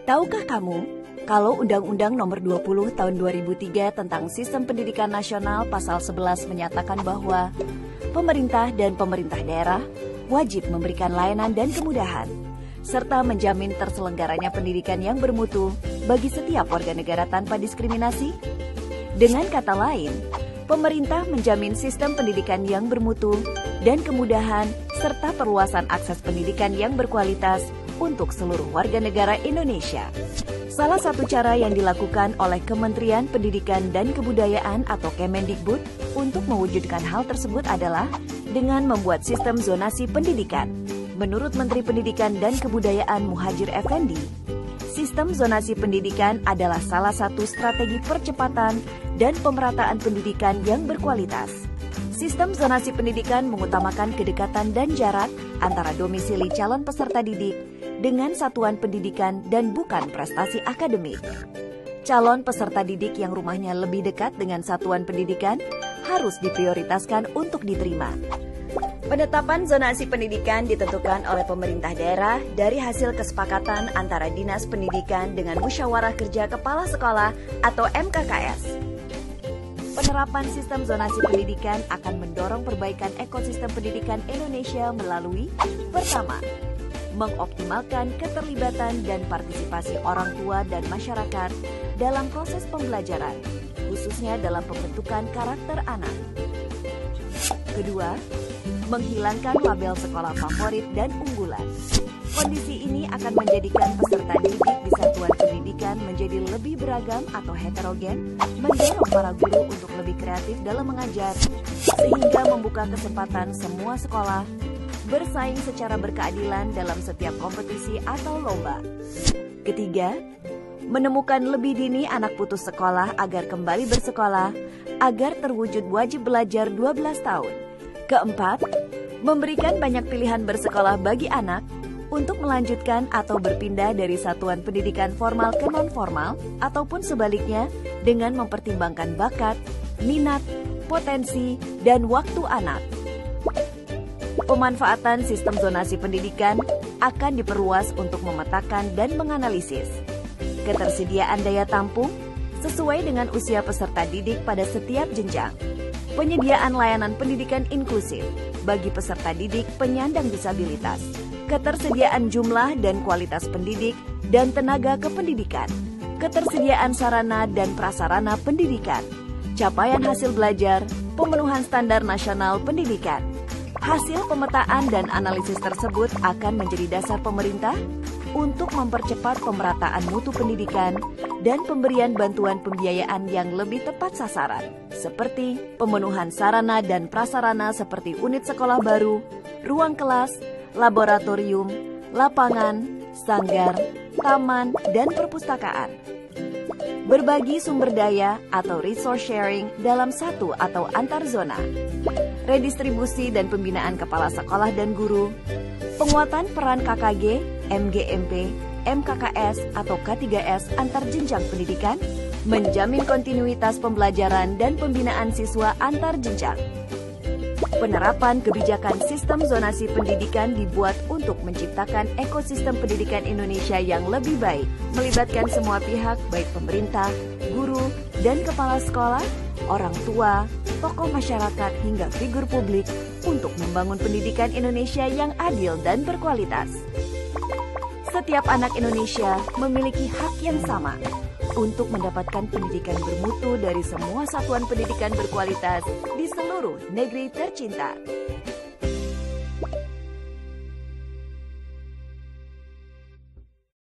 Tahukah kamu, kalau Undang-Undang Nomor 20 Tahun 2003 tentang Sistem Pendidikan Nasional Pasal 11 menyatakan bahwa pemerintah dan pemerintah daerah wajib memberikan layanan dan kemudahan, serta menjamin terselenggaranya pendidikan yang bermutu bagi setiap warga negara tanpa diskriminasi? Dengan kata lain, pemerintah menjamin sistem pendidikan yang bermutu dan kemudahan serta perluasan akses pendidikan yang berkualitas untuk seluruh warga negara Indonesia. Salah satu cara yang dilakukan oleh Kementerian Pendidikan dan Kebudayaan atau Kemendikbud untuk mewujudkan hal tersebut adalah dengan membuat sistem zonasi pendidikan. Menurut Menteri Pendidikan dan Kebudayaan Muhadjir Effendi, sistem zonasi pendidikan adalah salah satu strategi percepatan dan pemerataan pendidikan yang berkualitas. Sistem zonasi pendidikan mengutamakan kedekatan dan jarak antara domisili calon peserta didik dengan satuan pendidikan dan bukan prestasi akademik. Calon peserta didik yang rumahnya lebih dekat dengan satuan pendidikan harus diprioritaskan untuk diterima. Penetapan zonasi pendidikan ditentukan oleh pemerintah daerah dari hasil kesepakatan antara Dinas Pendidikan dengan Musyawarah Kerja Kepala Sekolah atau MKKS. Penerapan sistem zonasi pendidikan akan mendorong perbaikan ekosistem pendidikan Indonesia melalui: pertama, mengoptimalkan keterlibatan dan partisipasi orang tua dan masyarakat dalam proses pembelajaran, khususnya dalam pembentukan karakter anak. Kedua, menghilangkan label sekolah favorit dan unggulan. Kondisi ini akan menjadikan peserta didik di satuan pendidikan menjadi lebih beragam atau heterogen, mendorong para guru untuk lebih kreatif dalam mengajar, sehingga membuka kesempatan semua sekolah bersaing secara berkeadilan dalam setiap kompetisi atau lomba. Ketiga, menemukan lebih dini anak putus sekolah agar kembali bersekolah, agar terwujud wajib belajar 12 tahun. Keempat, memberikan banyak pilihan bersekolah bagi anak untuk melanjutkan atau berpindah dari satuan pendidikan formal ke non-formal, ataupun sebaliknya dengan mempertimbangkan bakat, minat, potensi, dan waktu anak. Pemanfaatan sistem zonasi pendidikan akan diperluas untuk memetakan dan menganalisis ketersediaan daya tampung sesuai dengan usia peserta didik pada setiap jenjang, penyediaan layanan pendidikan inklusif bagi peserta didik penyandang disabilitas, ketersediaan jumlah dan kualitas pendidik dan tenaga kependidikan, ketersediaan sarana dan prasarana pendidikan, capaian hasil belajar, pemenuhan standar nasional pendidikan. Hasil pemetaan dan analisis tersebut akan menjadi dasar pemerintah untuk mempercepat pemerataan mutu pendidikan dan pemberian bantuan pembiayaan yang lebih tepat sasaran, seperti pemenuhan sarana dan prasarana seperti unit sekolah baru, ruang kelas, laboratorium, lapangan, sanggar, taman, dan perpustakaan. Berbagi sumber daya atau resource sharing dalam satu atau antar zona, redistribusi dan pembinaan kepala sekolah dan guru, penguatan peran KKG, MGMP, MKKS atau K3S antar jenjang pendidikan, menjamin kontinuitas pembelajaran dan pembinaan siswa antar jenjang. Penerapan kebijakan sistem zonasi pendidikan dibuat untuk menciptakan ekosistem pendidikan Indonesia yang lebih baik, melibatkan semua pihak baik pemerintah, guru, dan kepala sekolah, orang tua, tokoh masyarakat hingga figur publik untuk membangun pendidikan Indonesia yang adil dan berkualitas. Setiap anak Indonesia memiliki hak yang sama untuk mendapatkan pendidikan bermutu dari semua satuan pendidikan berkualitas di seluruh negeri tercinta.